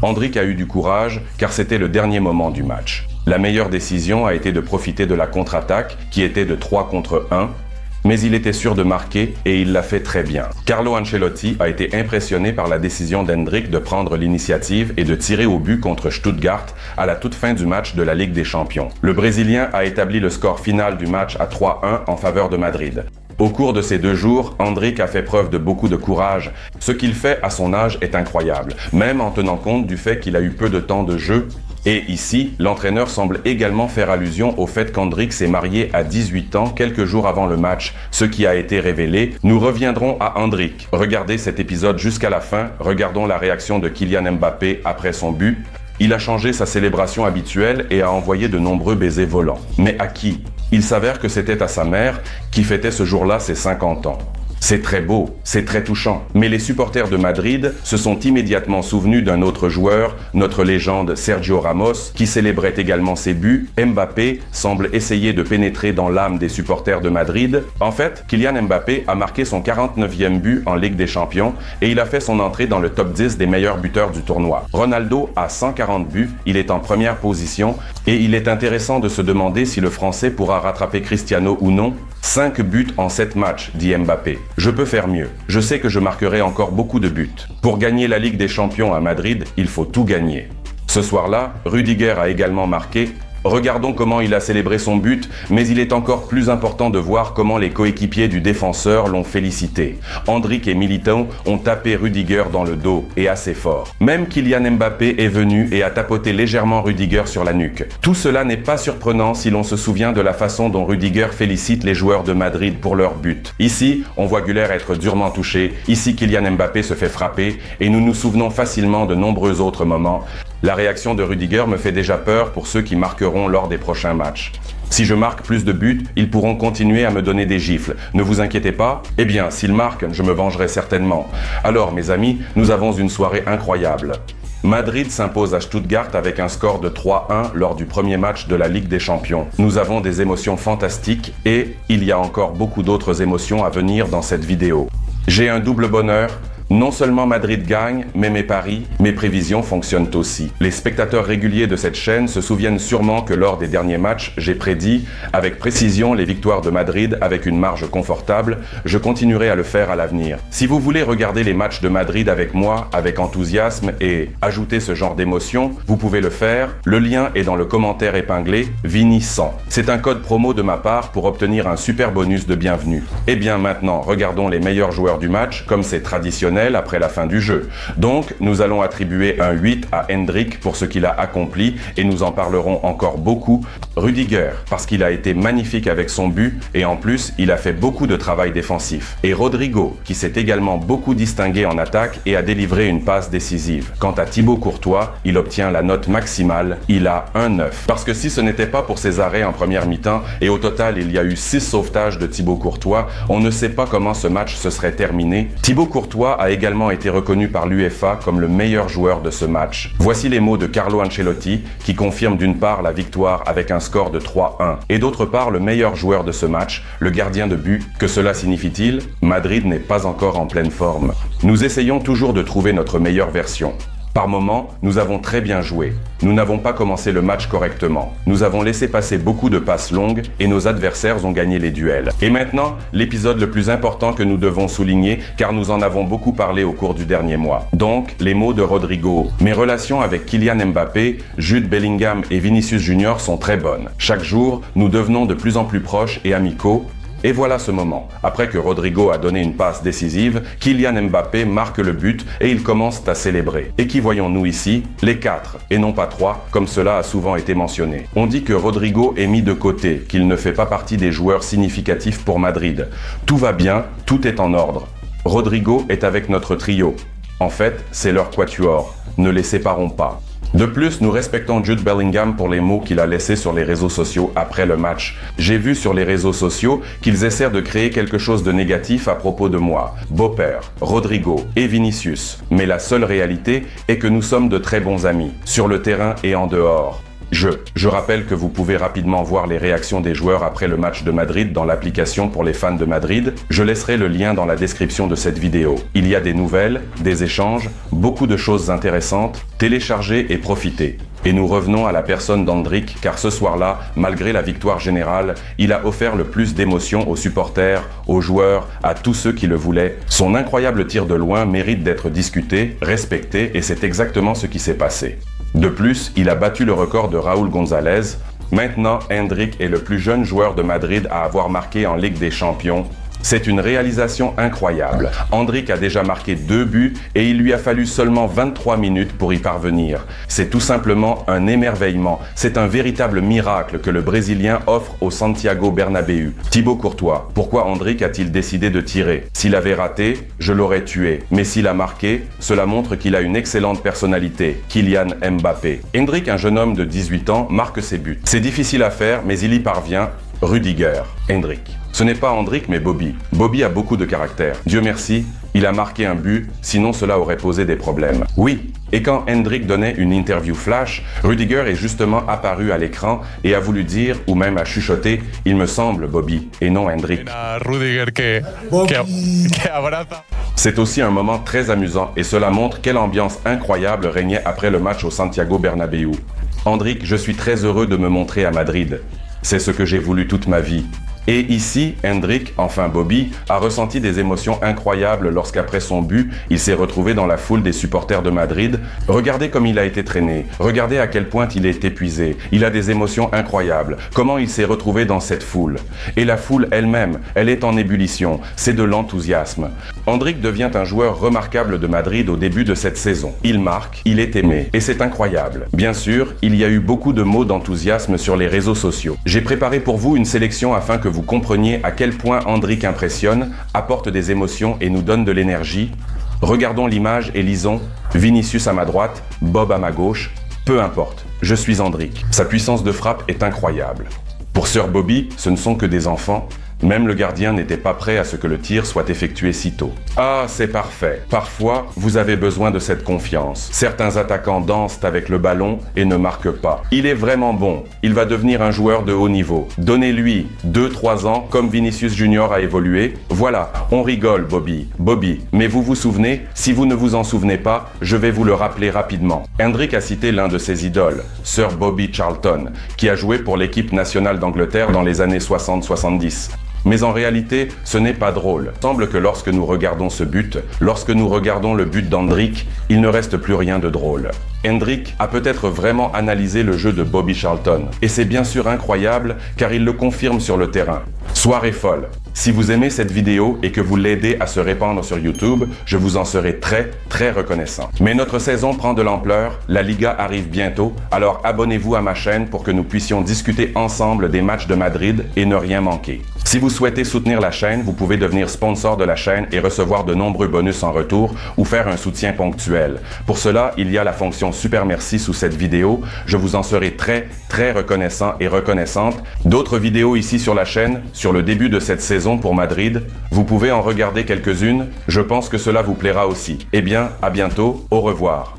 Endrick a eu du courage car c'était le dernier moment du match. La meilleure décision a été de profiter de la contre-attaque qui était de 3 contre 1, mais il était sûr de marquer et il l'a fait très bien. Carlo Ancelotti a été impressionné par la décision d'Endrick de prendre l'initiative et de tirer au but contre Stuttgart à la toute fin du match de la Ligue des Champions. Le Brésilien a établi le score final du match à 3-1 en faveur de Madrid. Au cours de ces 2 jours, Endrick a fait preuve de beaucoup de courage. Ce qu'il fait à son âge est incroyable, même en tenant compte du fait qu'il a eu peu de temps de jeu. Et ici, l'entraîneur semble également faire allusion au fait qu'Endrick s'est marié à 18 ans quelques jours avant le match, ce qui a été révélé. Nous reviendrons à Endrick. Regardez cet épisode jusqu'à la fin, regardons la réaction de Kylian Mbappé après son but. Il a changé sa célébration habituelle et a envoyé de nombreux baisers volants. Mais à qui? Il s'avère que c'était à sa mère qui fêtait ce jour-là ses 50 ans. C'est très beau, c'est très touchant. Mais les supporters de Madrid se sont immédiatement souvenus d'un autre joueur, notre légende Sergio Ramos, qui célébrait également ses buts. Mbappé semble essayer de pénétrer dans l'âme des supporters de Madrid. En fait, Kylian Mbappé a marqué son 49e but en Ligue des Champions et il a fait son entrée dans le top 10 des meilleurs buteurs du tournoi. Ronaldo a 140 buts, il est en première position et il est intéressant de se demander si le Français pourra rattraper Cristiano ou non. 5 buts en 7 matchs, dit Mbappé. Je peux faire mieux. Je sais que je marquerai encore beaucoup de buts. Pour gagner la Ligue des Champions à Madrid, il faut tout gagner. Ce soir-là, Rudiger a également marqué. Regardons comment il a célébré son but, mais il est encore plus important de voir comment les coéquipiers du défenseur l'ont félicité. Endrick et Militão ont tapé Rudiger dans le dos, et assez fort. Même Kylian Mbappé est venu et a tapoté légèrement Rudiger sur la nuque. Tout cela n'est pas surprenant si l'on se souvient de la façon dont Rudiger félicite les joueurs de Madrid pour leur but. Ici, on voit Güler être durement touché, ici Kylian Mbappé se fait frapper, et nous nous souvenons facilement de nombreux autres moments. La réaction de Rudiger me fait déjà peur pour ceux qui marqueront lors des prochains matchs. Si je marque plus de buts, ils pourront continuer à me donner des gifles. Ne vous inquiétez pas. Eh bien, s'ils marquent, je me vengerai certainement. Alors, mes amis, nous avons une soirée incroyable. Madrid s'impose à Stuttgart avec un score de 3-1 lors du premier match de la Ligue des Champions. Nous avons des émotions fantastiques et il y a encore beaucoup d'autres émotions à venir dans cette vidéo. J'ai un double bonheur. Non seulement Madrid gagne, mais mes paris, mes prévisions fonctionnent aussi. Les spectateurs réguliers de cette chaîne se souviennent sûrement que lors des derniers matchs, j'ai prédit avec précision les victoires de Madrid avec une marge confortable. Je continuerai à le faire à l'avenir. Si vous voulez regarder les matchs de Madrid avec moi, avec enthousiasme et ajouter ce genre d'émotion, vous pouvez le faire. Le lien est dans le commentaire épinglé Vini100. C'est un code promo de ma part pour obtenir un super bonus de bienvenue. Et bien maintenant, regardons les meilleurs joueurs du match, comme c'est traditionnel après la fin du jeu. Donc, nous allons attribuer un 8 à Endrick pour ce qu'il a accompli et nous en parlerons encore beaucoup. Rudiger, parce qu'il a été magnifique avec son but et en plus, il a fait beaucoup de travail défensif. Et Rodrigo, qui s'est également beaucoup distingué en attaque et a délivré une passe décisive. Quant à Thibaut Courtois, il obtient la note maximale, il a un 9. Parce que si ce n'était pas pour ses arrêts en première mi-temps et au total il y a eu 6 sauvetages de Thibaut Courtois, on ne sait pas comment ce match se serait terminé. Thibaut Courtois a également été reconnu par l'UEFA comme le meilleur joueur de ce match. Voici les mots de Carlo Ancelotti qui confirme d'une part la victoire avec un score de 3-1 et d'autre part le meilleur joueur de ce match, le gardien de but. Que cela signifie-t-il? Madrid n'est pas encore en pleine forme. Nous essayons toujours de trouver notre meilleure version. Par moments, nous avons très bien joué. Nous n'avons pas commencé le match correctement. Nous avons laissé passer beaucoup de passes longues et nos adversaires ont gagné les duels. Et maintenant, l'épisode le plus important que nous devons souligner car nous en avons beaucoup parlé au cours du dernier mois. Donc, les mots de Rodrigo. Mes relations avec Kylian Mbappé, Jude Bellingham et Vinicius Junior sont très bonnes. Chaque jour, nous devenons de plus en plus proches et amicaux. Et voilà ce moment. Après que Rodrigo a donné une passe décisive, Kylian Mbappé marque le but et ils commencent à célébrer. Et qui voyons-nous ici? Les 4, et non pas 3, comme cela a souvent été mentionné. On dit que Rodrigo est mis de côté, qu'il ne fait pas partie des joueurs significatifs pour Madrid. Tout va bien, tout est en ordre. Rodrigo est avec notre trio. En fait, c'est leur quatuor. Ne les séparons pas. De plus, nous respectons Jude Bellingham pour les mots qu'il a laissés sur les réseaux sociaux après le match. J'ai vu sur les réseaux sociaux qu'ils essaient de créer quelque chose de négatif à propos de moi, beau-père, Rodrigo et Vinicius. Mais la seule réalité est que nous sommes de très bons amis, sur le terrain et en dehors. Je rappelle que vous pouvez rapidement voir les réactions des joueurs après le match de Madrid dans l'application pour les fans de Madrid. Je laisserai le lien dans la description de cette vidéo. Il y a des nouvelles, des échanges, beaucoup de choses intéressantes. Téléchargez et profitez. Et nous revenons à la personne d'Endrick, car ce soir-là, malgré la victoire générale, il a offert le plus d'émotions aux supporters, aux joueurs, à tous ceux qui le voulaient. Son incroyable tir de loin mérite d'être discuté, respecté, et c'est exactement ce qui s'est passé. De plus, il a battu le record de Raúl González. Maintenant, Endrick est le plus jeune joueur de Madrid à avoir marqué en Ligue des Champions. C'est une réalisation incroyable. Endrick a déjà marqué 2 buts et il lui a fallu seulement 23 minutes pour y parvenir. C'est tout simplement un émerveillement. C'est un véritable miracle que le Brésilien offre au Santiago Bernabéu. Thibaut Courtois, pourquoi Endrick a-t-il décidé de tirer? S'il avait raté, je l'aurais tué. Mais s'il a marqué, cela montre qu'il a une excellente personnalité. Kylian Mbappé. Endrick, un jeune homme de 18 ans, marque ses buts. C'est difficile à faire, mais il y parvient. Rudiger. Endrick. Ce n'est pas Endrick mais Bobby. Bobby a beaucoup de caractère. Dieu merci, il a marqué un but, sinon cela aurait posé des problèmes. Oui, et quand Endrick donnait une interview flash, Rudiger est justement apparu à l'écran et a voulu dire, ou même a chuchoté, il me semble Bobby, et non Endrick. C'est aussi un moment très amusant et cela montre quelle ambiance incroyable régnait après le match au Santiago Bernabéu. Endrick, je suis très heureux de me montrer à Madrid. C'est ce que j'ai voulu toute ma vie. Et ici, Endrick, enfin Bobby, a ressenti des émotions incroyables lorsqu'après son but, il s'est retrouvé dans la foule des supporters de Madrid. Regardez comme il a été traîné, regardez à quel point il est épuisé. Il a des émotions incroyables. Comment il s'est retrouvé dans cette foule. Et la foule elle-même, elle est en ébullition. C'est de l'enthousiasme. Endrick devient un joueur remarquable de Madrid au début de cette saison. Il marque, il est aimé. Et c'est incroyable. Bien sûr, il y a eu beaucoup de mots d'enthousiasme sur les réseaux sociaux. J'ai préparé pour vous une sélection afin que vous compreniez à quel point Endrick impressionne, apporte des émotions et nous donne de l'énergie. Regardons l'image et lisons « Vinicius à ma droite, Bob à ma gauche, peu importe, je suis Endrick. Sa puissance de frappe est incroyable. Pour Sir Bobby, ce ne sont que des enfants. Même le gardien n'était pas prêt à ce que le tir soit effectué si tôt. Ah, c'est parfait. Parfois, vous avez besoin de cette confiance. Certains attaquants dansent avec le ballon et ne marquent pas. Il est vraiment bon. Il va devenir un joueur de haut niveau. Donnez-lui 2-3 ans comme Vinicius Junior a évolué. Voilà, on rigole, Bobby. Bobby, mais vous vous souvenez? Si vous ne vous en souvenez pas, je vais vous le rappeler rapidement. Endrick a cité l'un de ses idoles, Sir Bobby Charlton, qui a joué pour l'équipe nationale d'Angleterre dans les années 60-70. Mais en réalité, ce n'est pas drôle. Il semble que lorsque nous regardons ce but, lorsque nous regardons le but d'Endrick, il ne reste plus rien de drôle. Endrick a peut-être vraiment analysé le jeu de Bobby Charlton. Et c'est bien sûr incroyable car il le confirme sur le terrain. Soirée folle. Si vous aimez cette vidéo et que vous l'aidez à se répandre sur YouTube, je vous en serai très reconnaissant. Mais notre saison prend de l'ampleur, la Liga arrive bientôt, alors abonnez-vous à ma chaîne pour que nous puissions discuter ensemble des matchs de Madrid et ne rien manquer. Si vous souhaitez soutenir la chaîne, vous pouvez devenir sponsor de la chaîne et recevoir de nombreux bonus en retour ou faire un soutien ponctuel. Pour cela, il y a la fonction Super Merci sous cette vidéo. Je vous en serai très reconnaissant et reconnaissante. D'autres vidéos ici sur la chaîne, sur le début de cette saison pour Madrid. Vous pouvez en regarder quelques-unes. Je pense que cela vous plaira aussi. Eh bien, à bientôt. Au revoir.